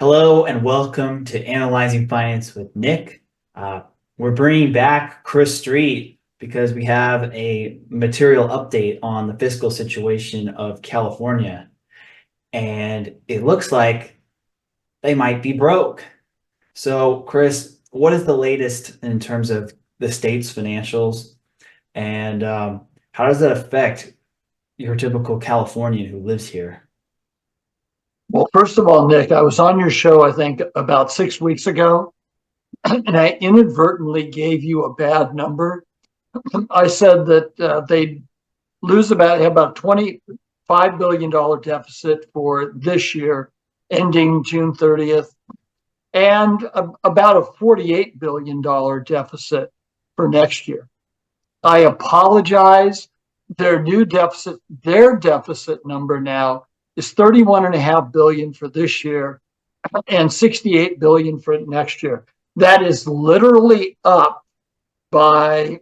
Hello and welcome to Analyzing Finance with Nick. We're bringing back Chris Street because we have a material update on the fiscal situation of California. And it looks like they might be broke. So, Chris, what is the latest in terms of the state's financials? And how does that affect your typical Californian who lives here? Well, first of all, Nick, I was on your show, I think, about 6 weeks ago, and I inadvertently gave you a bad number. I said that they'd have about $25 billion deficit for this year, ending June 30th, and about a $48 billion deficit for next year. I apologize. Their deficit number now is 31.5 billion for this year and 68 billion for next year. That is literally up by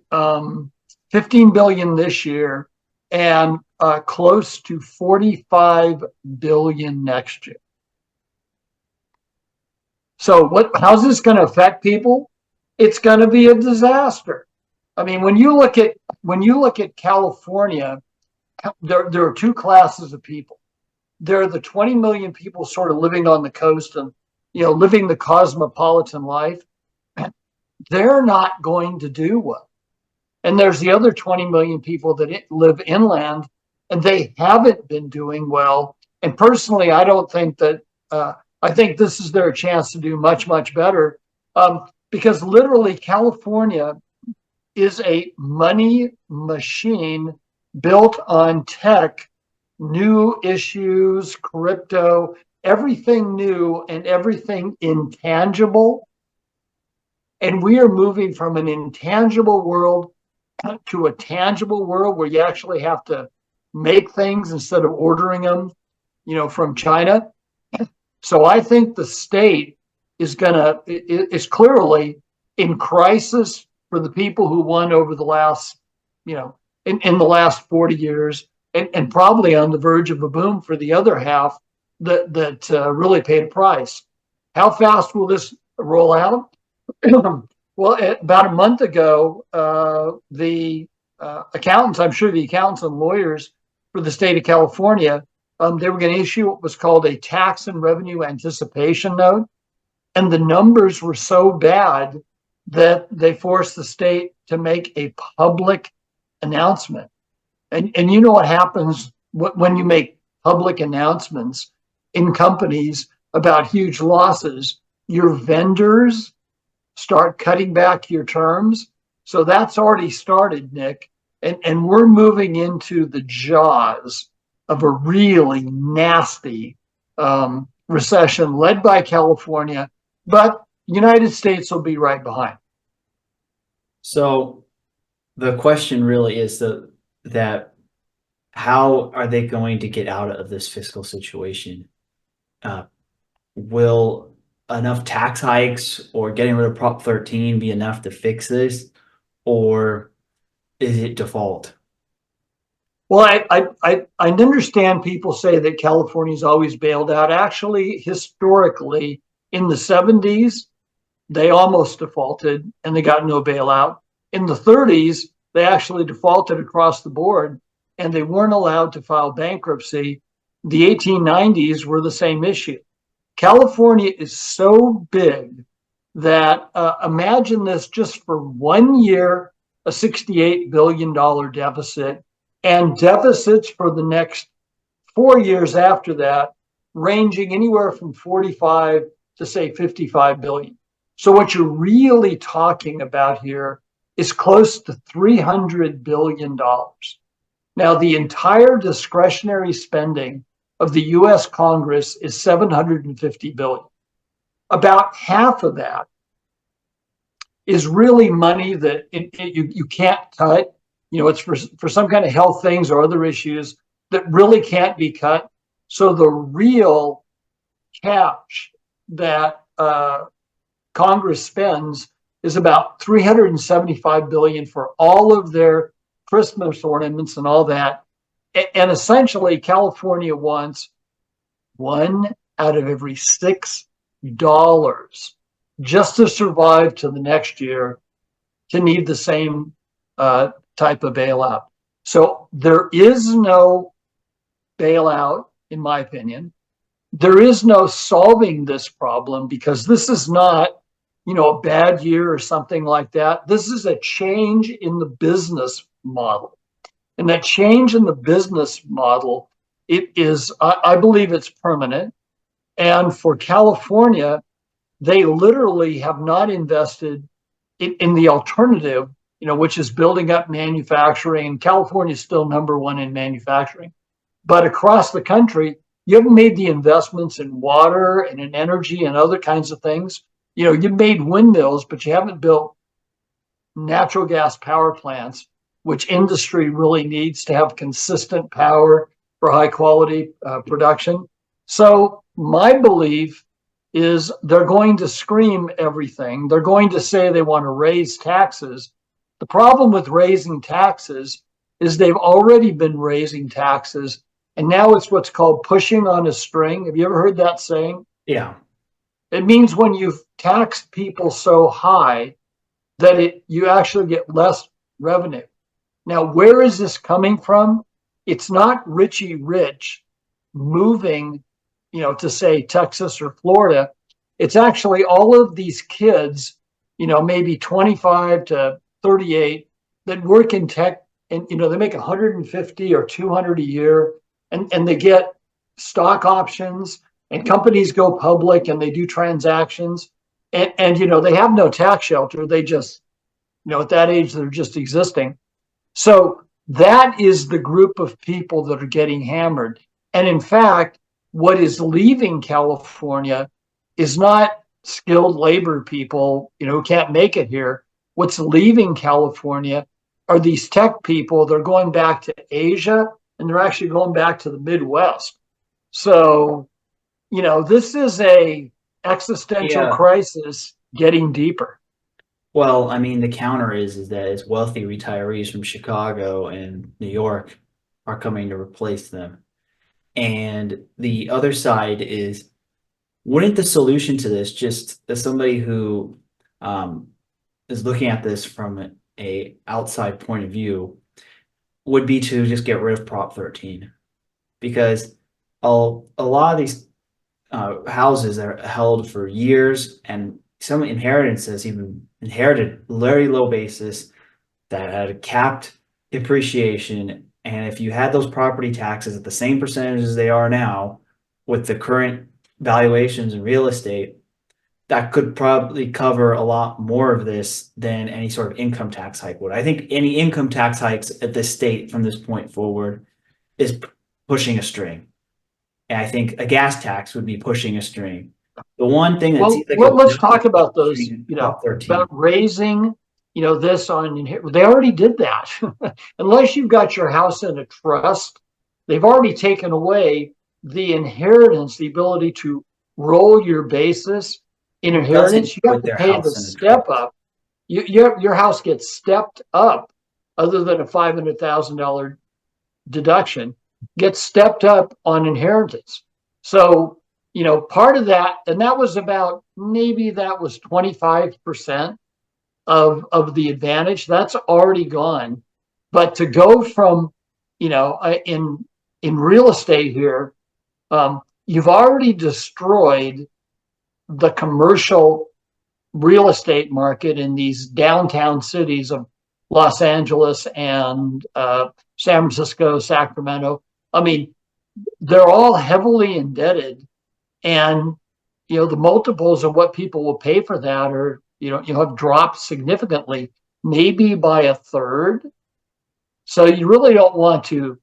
15 billion this year and close to 45 billion next year. So how's this going to affect people? It's going to be a disaster. I mean, when you look at California, there are two classes of people. There are the 20 million people sort of living on the coast and, living the cosmopolitan life. They're not going to do well. And there's the other 20 million people that live inland, and they haven't been doing well. And personally, I don't think that, I think this is their chance to do much, much better, because literally California is a money machine built on tech, new issues, crypto, everything new and everything intangible. And we are moving from an intangible world to a tangible world where you actually have to make things instead of ordering them, from China. So I think the state is clearly in crisis for the people who won over the last, in the last 40 years. And probably on the verge of a boom for the other half that really paid a price. How fast will this roll out? Well, about a month ago, the accountants, I'm sure the accountants and lawyers for the state of California, they were going to issue what was called a tax and revenue anticipation note. And the numbers were so bad that they forced the state to make a public announcement. And you know what happens when you make public announcements in companies about huge losses? Your vendors start cutting back your terms. So that's already started, Nick. And we're moving into the jaws of a really nasty recession led by California, but the United States will be right behind. So the question really is that how are they going to get out of this fiscal situation? Will enough tax hikes or getting rid of Prop 13 be enough to fix this, or is it default? Well, I understand people say that California's always bailed out. Actually, historically, in the 70s, they almost defaulted and they got no bailout. In the 30s, they actually defaulted across the board and they weren't allowed to file bankruptcy. The 1890s were the same issue. California is so big that imagine this just for 1 year, a $68 billion deficit, and deficits for the next 4 years after that, ranging anywhere from 45 to say 55 billion. So what you're really talking about here is close to $300 billion. Now, the entire discretionary spending of the US Congress is $750 billion. About half of that is really money that you can't cut. It's for some kind of health things or other issues that really can't be cut. So the real cash that Congress spends is about $375 billion for all of their Christmas ornaments and all that. And essentially, California wants 1 out of every 6 just to survive to the next year to need the same type of bailout. So there is no bailout, in my opinion. There is no solving this problem because this is not, a bad year or something like that. This is a change in the business model. And that change in the business model, it is, I believe it's permanent. And for California, they literally have not invested in the alternative, which is building up manufacturing. California is still number one in manufacturing. But across the country, you haven't made the investments in water and in energy and other kinds of things. You've made windmills, but you haven't built natural gas power plants, which industry really needs to have consistent power for high quality production. So my belief is they're going to scream everything. They're going to say they want to raise taxes. The problem with raising taxes is they've already been raising taxes, and now it's what's called pushing on a string. Have you ever heard that saying? Yeah. It means when you've taxed people so high that you actually get less revenue. Now, where is this coming from? It's not Richie Rich moving, to say Texas or Florida. It's actually all of these kids, maybe 25 to 38 that work in tech, and they make 150 or 200 a year, and they get stock options, and companies go public and they do transactions, and they have no tax shelter. They just, at that age, they're just existing. So that is the group of people that are getting hammered. And in fact, what is leaving California is not skilled labor people, who can't make it here. What's leaving California are these tech people. They're going back to Asia, and they're actually going back to the Midwest. So, this is a existential crisis getting deeper. Well, I mean, the counter is that it's wealthy retirees from Chicago and New York are coming to replace them. And the other side is, wouldn't the solution to this, just as somebody who is looking at this from a outside point of view, would be to just get rid of Prop 13? Because a lot of these houses are held for years, and some inheritances even inherited very low basis that had a capped depreciation. And if you had those property taxes at the same percentage as they are now, with the current valuations in real estate, that could probably cover a lot more of this than any sort of income tax hike would. I think any income tax hikes at this state from this point forward is pushing a string. And I think a gas tax would be pushing a string. The one thing that seems like let's talk about those, about raising, this on, they already did that. Unless you've got your house in a trust, they've already taken away the inheritance, the ability to roll your basis in inheritance. You have to pay the step up. Your house gets stepped up, other than a $500,000 deduction, gets stepped up on inheritance. So, part of that, and that was about, maybe that was 25% of the advantage. That's already gone. But to go from, in real estate here, you've already destroyed the commercial real estate market in these downtown cities of Los Angeles and San Francisco, Sacramento. I mean, they're all heavily indebted, and the multiples of what people will pay for that are have dropped significantly, maybe by a third. So you really don't want to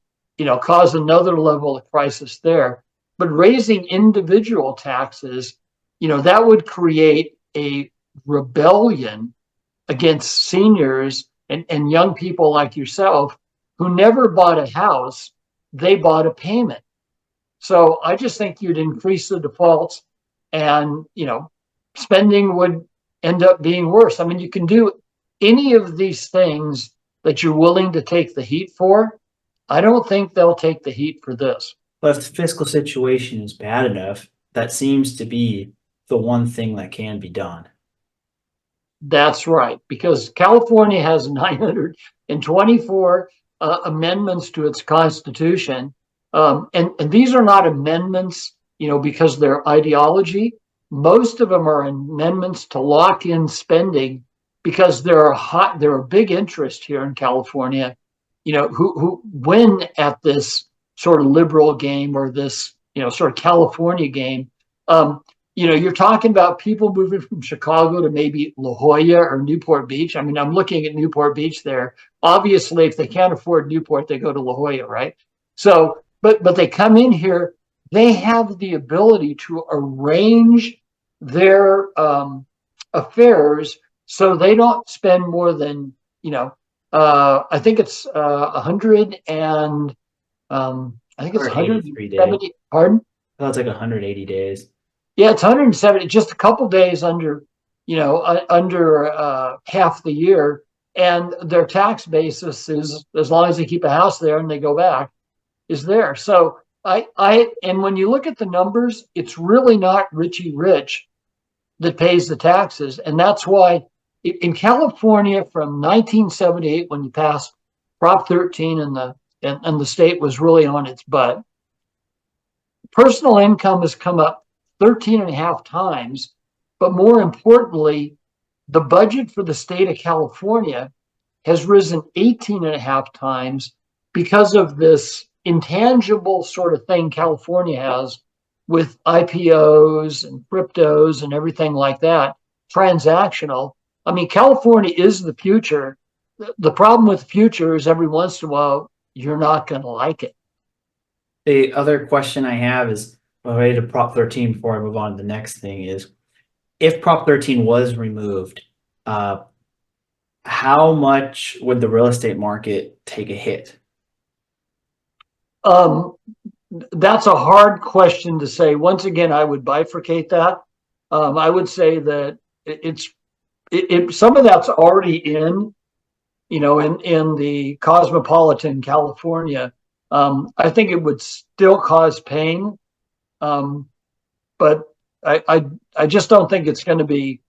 cause another level of crisis there. But raising individual taxes, that would create a rebellion against seniors and young people like yourself who never bought a house. They bought a payment. So I just think you'd increase the defaults, and spending would end up being worse. I mean, you can do any of these things that you're willing to take the heat for. I don't think they'll take the heat for this. But if the fiscal situation is bad enough, that seems to be the one thing that can be done. That's right, because California has 924 amendments to its constitution. And these are not amendments, because they're ideology. Most of them are amendments to lock in spending because there are big interest here in California, who win at this sort of liberal game or this, sort of California game. You're talking about people moving from Chicago to maybe La Jolla or Newport Beach. I mean, I'm looking at Newport Beach there. Obviously, if they can't afford Newport, they go to La Jolla, right? So, but they come in here, they have the ability to arrange their affairs so they don't spend more than, I think it's 100 and I think it's 170. Pardon? Oh, it's like 180 days. Yeah, it's 170, just a couple days under, under half the year. And their tax basis is, as long as they keep a house there and they go back, is there. So and when you look at the numbers, it's really not Richie Rich that pays the taxes. And that's why in California from 1978, when you passed Prop 13 and the state was really on its butt, personal income has come up 13 and a half times. But more importantly, the budget for the state of California has risen 18 and a half times because of this intangible sort of thing California has with IPOs and cryptos and everything like that, transactional. I mean, California is the future. The problem with the future is every once in a while, you're not going to like it. The other question I have is related to Prop 13 before I move on to the next thing is, if Prop 13 was removed, how much would the real estate market take a hit? That's a hard question to say. Once again, I would bifurcate that. I would say that some of that's already in the cosmopolitan California. I think it would still cause pain, but I just don't think it's going to be,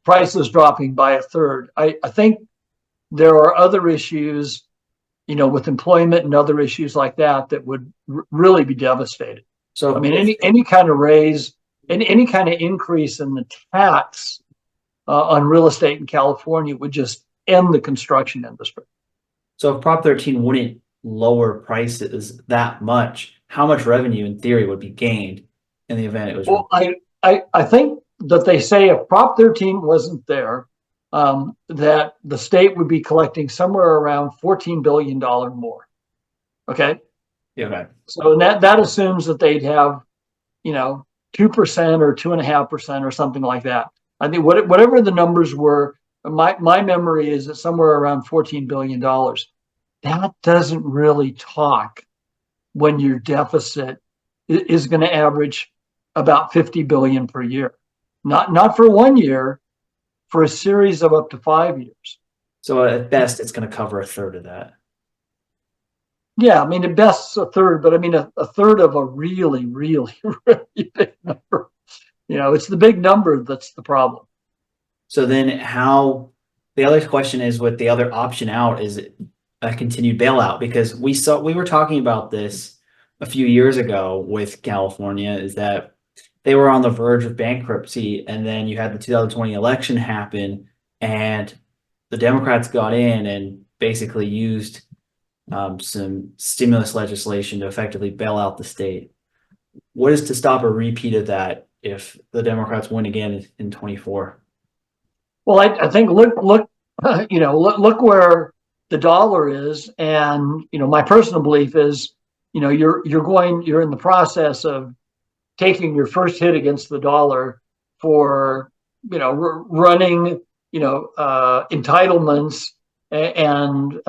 prices dropping by a third. I think there are other issues, with employment and other issues like that would really be devastating. So, I mean, any kind of raise, any kind of increase in the tax on real estate in California would just end the construction industry. So if Prop 13 wouldn't lower prices that much, how much revenue in theory would be gained in the event it was? Well, I think that they say if Prop 13 wasn't there, that the state would be collecting somewhere around $14 billion more. Okay. Yeah. Okay. So that assumes that they'd have, 2% or 2.5% or something like that. I think whatever the numbers were, my memory is that somewhere around $14 billion. That doesn't really talk when your deficit is going to average about 50 billion per year. Not for 1 year, for a series of up to 5 years. So at best, it's going to cover a third of that. Yeah, I mean, at best a third, but I mean, a third of a really, really, really big number. It's the big number that's the problem. So then the other question is, with the other option out, is a continued bailout? Because we were talking about this a few years ago with California, is that they were on the verge of bankruptcy, and then you had the 2020 election happen, and the Democrats got in and basically used some stimulus legislation to effectively bail out the state. What is to stop a repeat of that if the Democrats win again in 24? Well, I think look where the dollar is, and my personal belief is, you're in the process of taking your first hit against the dollar for running entitlements and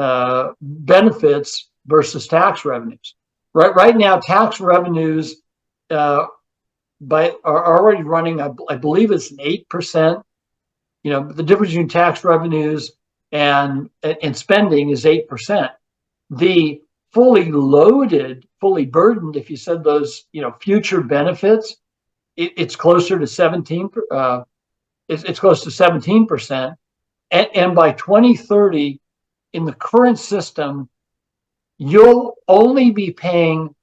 benefits versus tax revenues. Right now, tax revenues are already running. I believe it's an 8%. The difference between tax revenues and spending is 8%. The fully loaded, fully burdened, if you said those, future benefits, it's closer to 17. It's close to 17%, and by 2030, in the current system, you'll only be paying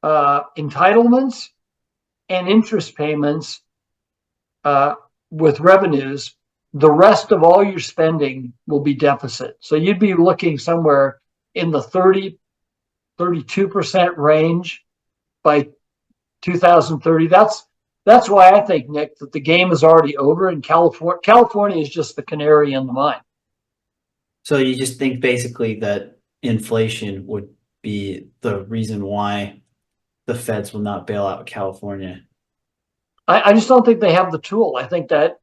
entitlements and interest payments with revenues. The rest of all your spending will be deficit. So you'd be looking somewhere in the 32% range by 2030. That's why I think, Nick, that the game is already over, and California is just the canary in the mine. So you just think basically that inflation would be the reason why the feds will not bail out California? I just don't think they have the tool. I think that,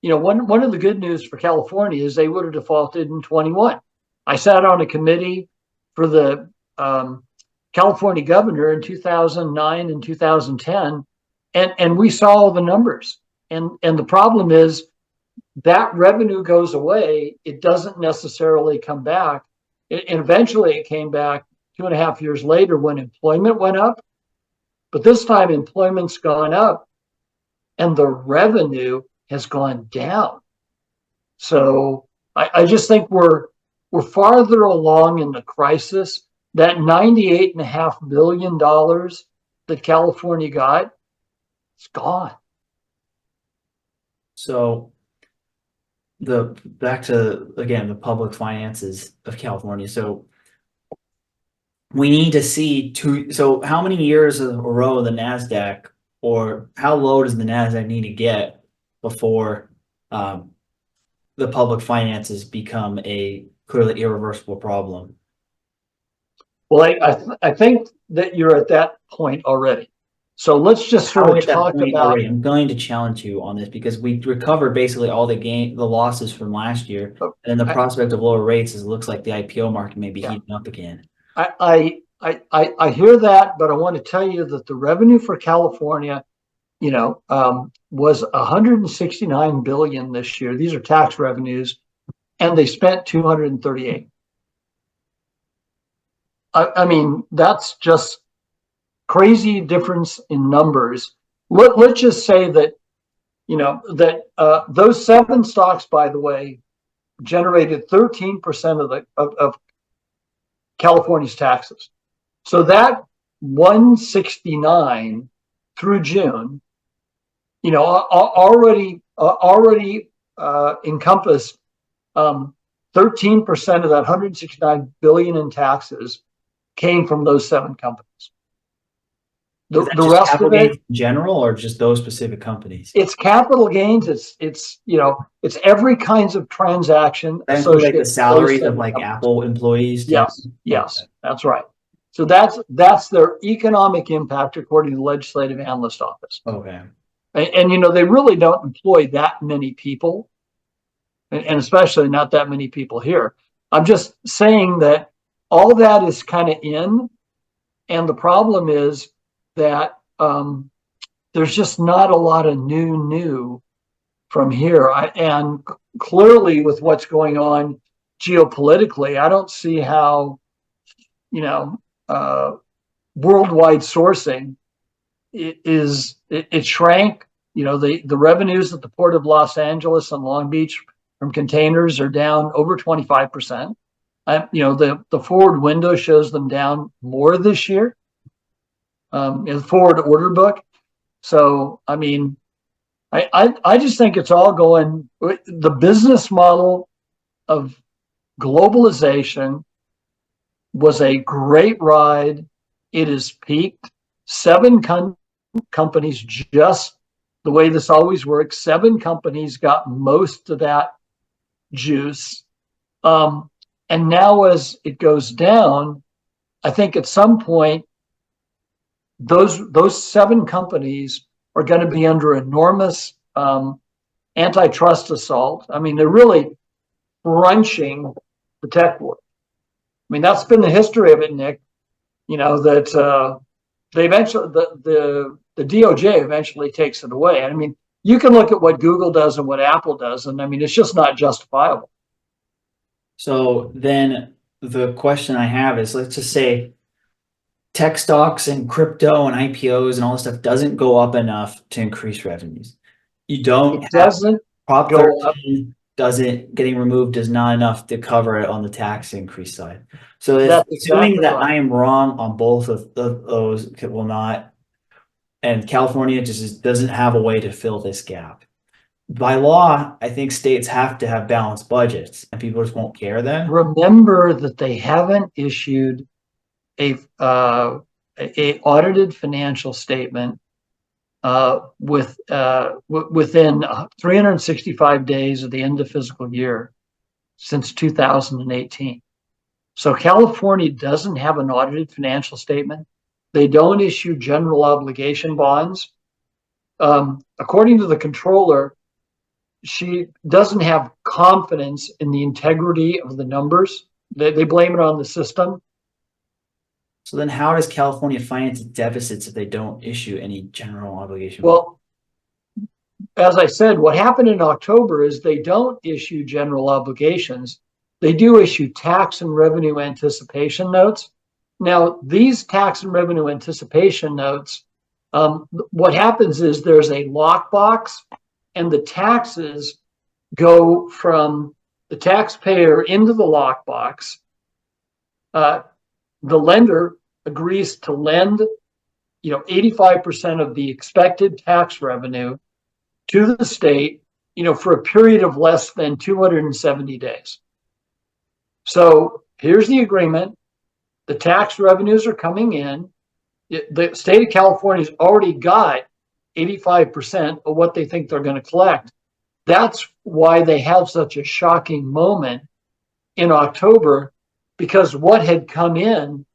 one of the good news for California is they would have defaulted in 21. I sat on a committee for the California governor in 2009 and 2010, and we saw the numbers. And the problem is that revenue goes away. It doesn't necessarily come back. And eventually it came back 2.5 years later when employment went up. But this time employment's gone up and the revenue has gone down. So I just think we're farther along in the crisis. That $98.5 billion that California got, it's gone. So back to, again, the public finances of California. So we need to see so how many years in a row the NASDAQ, or how low does the NASDAQ need to get before the public finances become a clearly irreversible problem? Well, I think that you're at that point already. So let's just sort of talk about. I'm going to challenge you on this because we recovered basically all the losses from last year, and the prospect of lower rates is, it looks like the IPO market may be heating up again. I hear that, but I want to tell you that the revenue for California, was 169 billion this year. These are tax revenues, and they spent 238. I mean, that's just crazy difference in numbers. Let's just say that, those 7 stocks, by the way, generated 13% of California's taxes. So that 169 through June, already encompassed 13% of that 169 billion in taxes came from those 7 companies. The rest of it, in general, or just those specific companies? It's capital gains. It's every kinds of transaction. That includes like the salaries of like Apple employees too? Yes, that's right. So that's their economic impact according to the Legislative Analyst Office. Okay. And they really don't employ that many people, and especially not that many people here. I'm just saying that all that is kind of in, and the problem is that there's just not a lot of new from here. And clearly with what's going on geopolitically, I don't see how, worldwide sourcing it shrank. The revenues at the Port of Los Angeles and Long Beach from containers are down over 25%. The forward window shows them down more this year. In the forward order book. So, I mean, I just think it's all going, the business model of globalization was a great ride. It has peaked. 7 companies, just the way this always works, 7 companies got most of that juice. And now as it goes down, I think at some point, those 7 companies are going to be under enormous antitrust assault. I mean, they're really crunching the tech world. I mean, that's been the history of it, Nick. That they eventually the DOJ eventually takes it away. I mean, you can look at what Google does and what Apple does, and I mean, it's just not justifiable. So then the question I have is, let's just say tech stocks and crypto and IPOs and all this stuff doesn't go up enough to increase revenues. You don't It have doesn't Prop go up. 13 doesn't getting removed is not enough to cover it on the tax increase side. So if, That's assuming exactly that right. I am wrong on both of those, it will not, and California just doesn't have a way to fill this gap. By law, I think states have to have balanced budgets, and people just won't care then. Remember that they haven't issued a audited financial statement within 365 days of the end of fiscal year since 2018. So California doesn't have an audited financial statement. They don't issue general obligation bonds. According to the controller, she doesn't have confidence in the integrity of the numbers. They blame it on the system. So then how does California finance deficits if they don't issue any general obligation? Well, as I said, what happened in October is they don't issue general obligations. They do issue tax and revenue anticipation notes. Now, these tax and revenue anticipation notes, what happens is there's a lockbox, and the taxes go from the taxpayer into the lockbox. The lender agrees to lend, 85% of the expected tax revenue to the state, for a period of less than 270 days. So here's the agreement. The tax revenues are coming in. The state of California's already got 85% of what they think they're going to collect. That's why they have such a shocking moment in October, because what had come in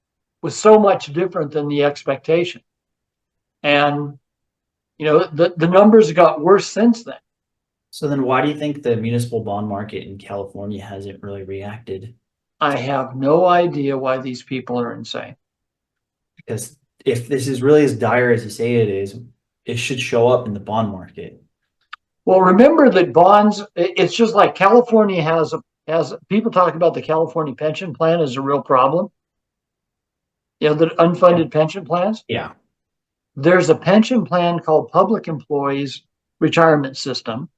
was so much different than the expectation. And, the numbers got worse since then. So then why do you think the municipal bond market in California hasn't really reacted? I have no idea why these people are insane. Because if this is really as dire as you say it is, it should show up in the bond market. Well, remember that bonds, it's just like California has people talk about the California pension plan as a real problem. The unfunded pension plans. Yeah. There's a pension plan called Public Employees Retirement System.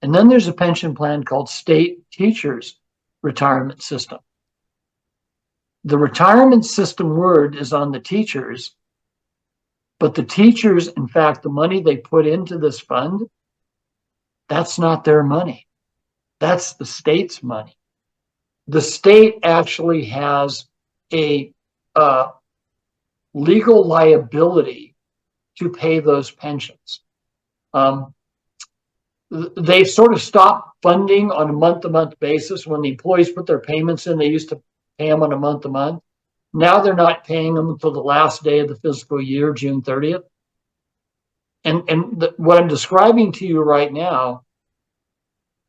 And then there's a pension plan called State Teachers Retirement System. The retirement system word is on the teachers, but the teachers, in fact, the money they put into this fund, that's not their money. That's the state's money. The state actually has a legal liability to pay those pensions. They've sort of stopped funding on a month-to-month basis. When the employees put their payments in, they used to pay them on a month-to-month. Now they're not paying them until the last day of the fiscal year, June 30th. And what I'm describing to you right now,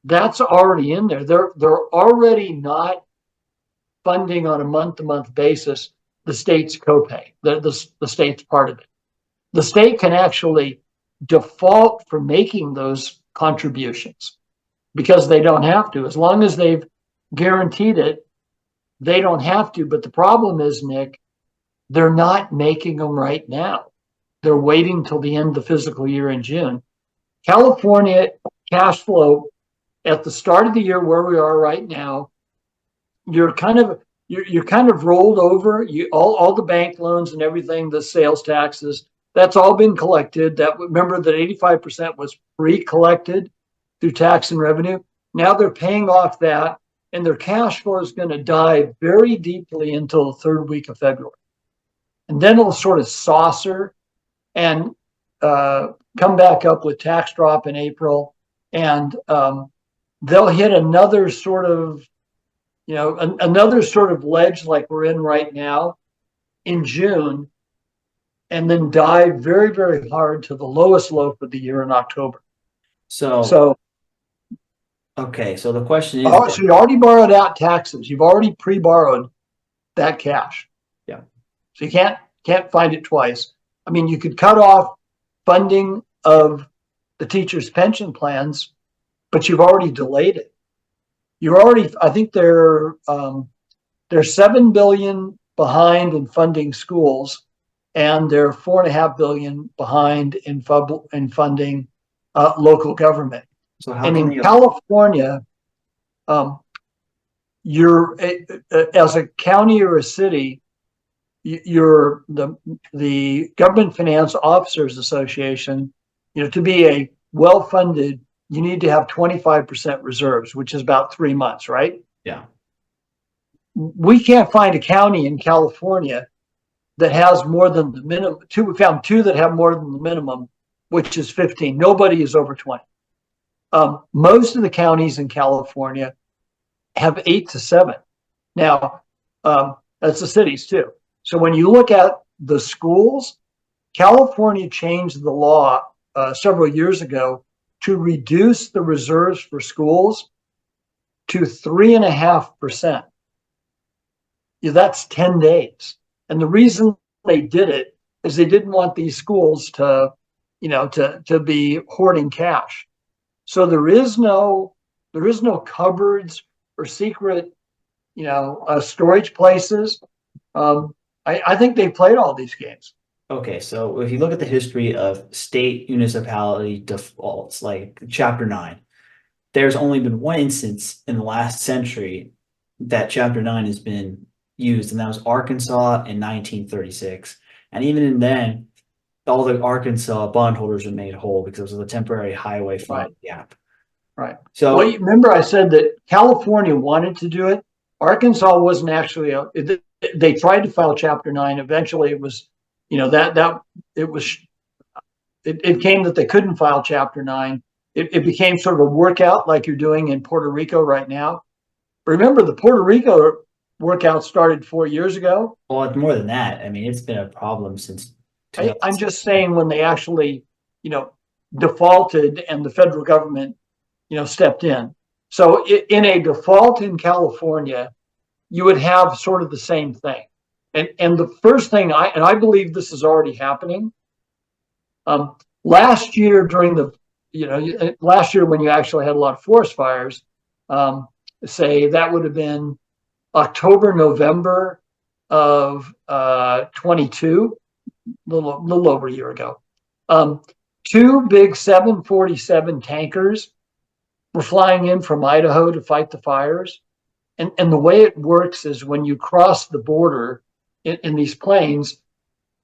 that's already in there. They're already not funding on a month-to-month basis the state's copay, the state's part of it. The state can actually default from making those contributions because they don't have to. As long as they've guaranteed it, they don't have to. But the problem is, Nick, they're not making them right now. They're waiting till the end of the fiscal year in June. California cash flow at the start of the year, where we are right now, you're kind of rolled over. All the bank loans and everything, the sales taxes, that's all been collected. Remember that 85% was pre-collected through tax and revenue. Now they're paying off that, and their cash flow is going to dive very deeply until the third week of February. And then it'll sort of saucer and come back up with tax drop in April. And they'll hit another sort of, another sort of ledge like we're in right now in June, and then dive very, very hard to the lowest low for the year in October. So okay, so the question is, so you already borrowed out taxes. You've already pre-borrowed that cash. Yeah. So you can't find it twice. I mean, you could cut off funding of the teachers' pension plans, but you've already delayed it. I think they're $7 billion behind in funding schools, and they're $4.5 billion behind in funding local government. So how And can in they? California, you're as a county or a city, you're the Government Finance Officers Association. To be a well-funded, you need to have 25% reserves, which is about 3 months, right? Yeah. We can't find a county in California that has more than the minimum. We found two that have more than the minimum, which is 15. Nobody is over 20. Most of the counties in California have 8 to 7. Now, that's the cities too. So when you look at the schools, California changed the law several years ago to reduce the reserves for schools to 3.5%. That's 10 days. And the reason they did it is they didn't want these schools to be hoarding cash. So there is no cupboards or secret, storage places. I think they played all these games. Okay, so if you look at the history of state municipality defaults, like Chapter 9, there's only been one instance in the last century that Chapter 9 has been used, and that was Arkansas in 1936. And even then, all the Arkansas bondholders were made whole because it was a temporary highway fund gap. Right. So, well, remember I said that California wanted to do it. Arkansas wasn't actually. They tried to file Chapter 9. Eventually, it was, it came that they couldn't file Chapter 9. It became sort of a workout like you're doing in Puerto Rico right now. Remember, the Puerto Rico workout started 4 years ago. well, it's more than that. I mean, it's been a problem since. I'm just saying when they actually, defaulted and the federal government, stepped in. So in a default in California, you would have sort of the same thing. And the first thing I believe this is already happening. Last year last year when you actually had a lot of forest fires, say that would have been October, November of 22, little over a year ago. Two big 747 tankers were flying in from Idaho to fight the fires. And the way it works is when you cross the border in these planes,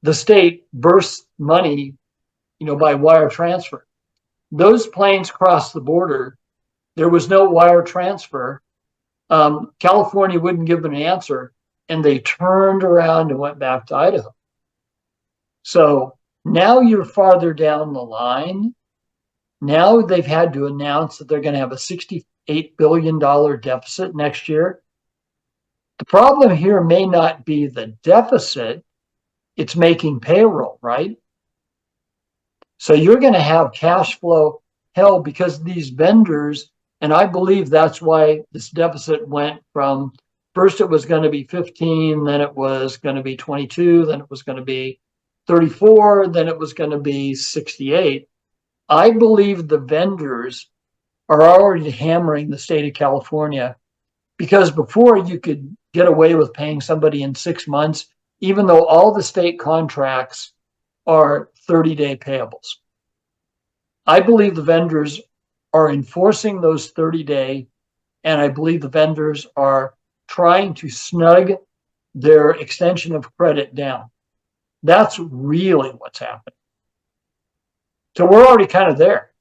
the state bursts money, by wire transfer. Those planes crossed the border. There was no wire transfer. California wouldn't give an answer, and they turned around and went back to Idaho. So now you're farther down the line. Now they've had to announce that they're going to have a $68 billion deficit next year. The problem here may not be the deficit, it's making payroll, right? So you're going to have cash flow hell because these vendors, and I believe that's why this deficit went from, first it was going to be 15, then it was going to be 22, then it was going to be 34, then it was going to be 68. I believe the vendors are already hammering the state of California because before you could get away with paying somebody in 6 months, even though all the state contracts are 30-day payables. I believe the vendors are enforcing those 30-day, and I believe the vendors are trying to snug their extension of credit down. That's really what's happening. So we're already kind of there.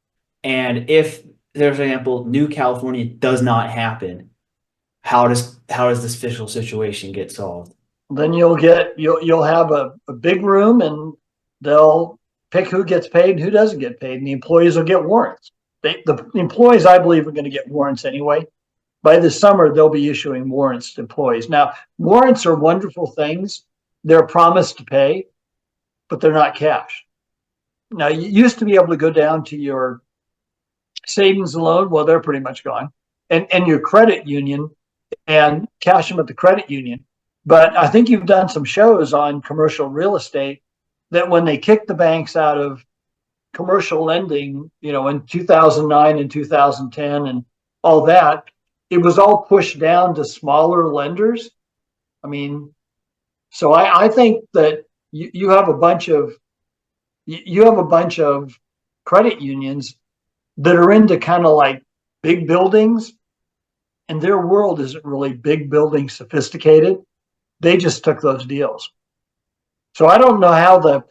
And if, for example, New California does not happen, how does this fiscal situation get solved? Then you'll have a big room, and they'll pick who gets paid and who doesn't get paid, and the employees will get warrants. The employees, I believe, are going to get warrants anyway. By the summer, they'll be issuing warrants to employees. Now, warrants are wonderful things. They're promised to pay, but they're not cash. Now, you used to be able to go down to your savings and loan. Well, they're pretty much gone. And your credit union and cash them at the credit union. But I think you've done some shows on commercial real estate that when they kicked the banks out of commercial lending, in 2009 and 2010 and all that, it was all pushed down to smaller lenders. I mean, So I think that you have a bunch of credit unions that are into kind of like big buildings, and their world isn't really big building sophisticated. They just took those deals. So I don't know how the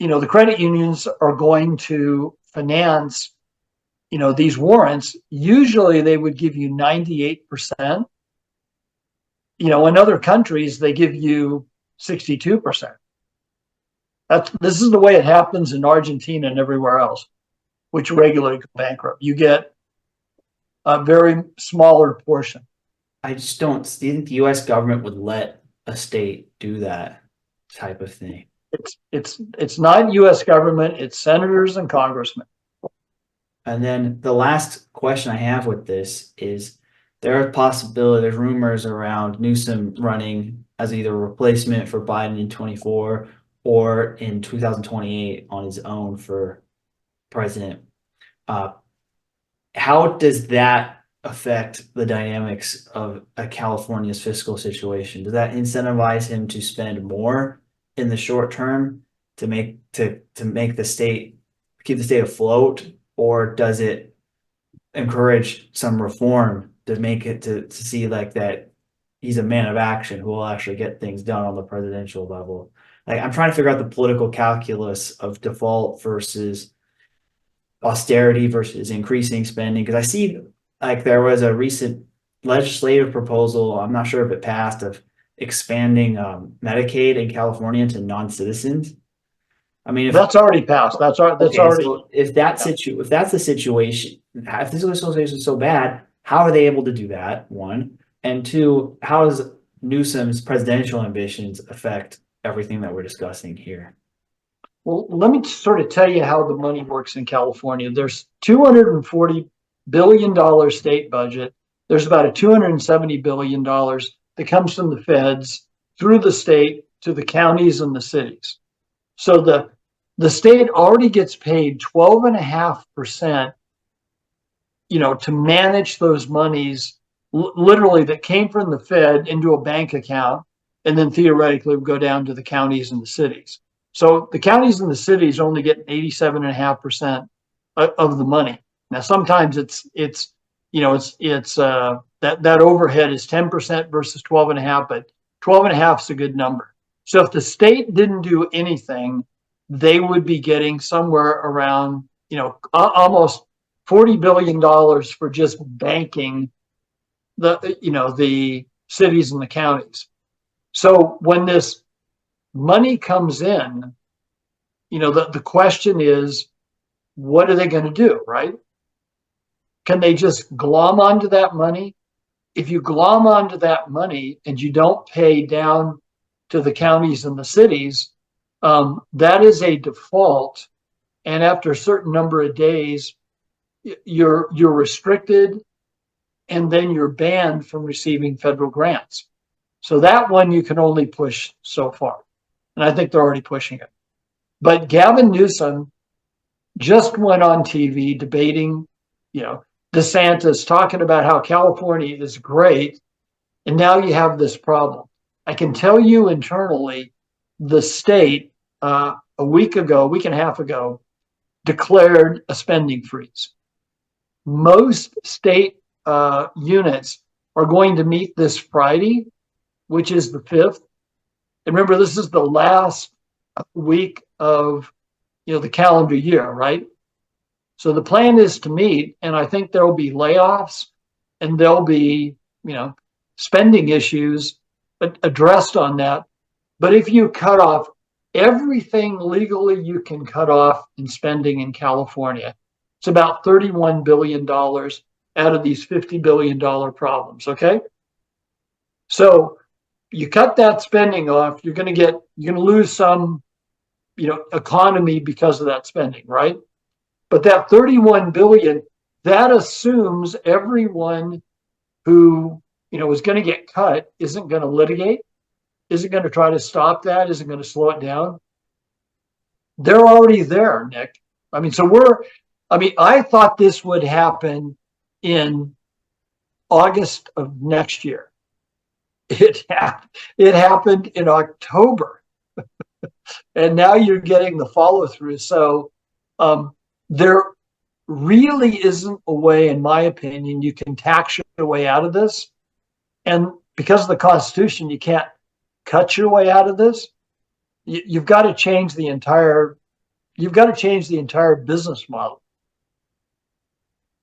the credit unions are going to finance these warrants. Usually they would give you 98%. In other countries they give you 62%. This is the way it happens in Argentina and everywhere else, which regularly go bankrupt. You get a very smaller portion. I just don't think the US government would let a state do that type of thing. It's not US government, it's senators and congressmen. And then the last question I have with this is there's rumors around Newsom running as either a replacement for Biden in 24 or in 2028 on his own for president. How does that affect the dynamics of California's fiscal situation? Does that incentivize him to spend more in the short term to make the state keep the state afloat, or does it encourage some reform to make it to see like that he's a man of action who will actually get things done on the presidential level? Like, I'm trying to figure out the political calculus of default versus austerity versus increasing spending, because I see like there was a recent legislative proposal, I'm not sure if it passed, of expanding Medicaid in California to non-citizens. I mean, if that's already passed, that's already. So if that's the situation, if this situation is so bad, how are they able to do that? One, and two, how does Newsom's presidential ambitions affect everything that we're discussing here? Well, let me sort of tell you how the money works in California. There's $240 billion state budget. There's about a $270 billion that comes from the feds through the state to the counties and the cities. So the state already gets paid 12.5%, to manage those monies, literally that came from the Fed into a bank account, and then theoretically would go down to the counties and the cities. So the counties and the cities only get 87.5% of the money. Now, sometimes it's that overhead is 10% versus 12.5, but 12.5 is a good number. So if the state didn't do anything, they would be getting somewhere around, almost $40 billion for just banking the cities and the counties. So when this money comes in, the question is, what are they going to do, right? Can they just glom onto that money? If you glom onto that money and you don't pay down to the counties and the cities, that is a default. And after a certain number of days, you're restricted, and then you're banned from receiving federal grants. So that one you can only push so far. And I think they're already pushing it. But Gavin Newsom just went on TV debating, DeSantis, talking about how California is great. And now you have this problem. I can tell you internally, the state a week and a half ago, declared a spending freeze. Most state units are going to meet this Friday, which is the 5th. And remember, this is the last week of the calendar year, right? So the plan is to meet, and I think there will be layoffs, and there'll be spending issues addressed on that. But if you cut off everything legally you can cut off in spending in California, it's about $31 billion out of these $50 billion problems, okay? So you cut that spending off, you're going to lose some, economy because of that spending, right? But that 31 billion, that assumes everyone who, is going to get cut isn't going to litigate, isn't going to try to stop that, isn't going to slow it down. They're already there, Nick. I thought this would happen in August of next year. it happened in October, and now you're getting the follow through. So there really isn't a way, in my opinion, you can tax your way out of this. And because of the Constitution, you can't cut your way out of this. You've got to change the entire business model.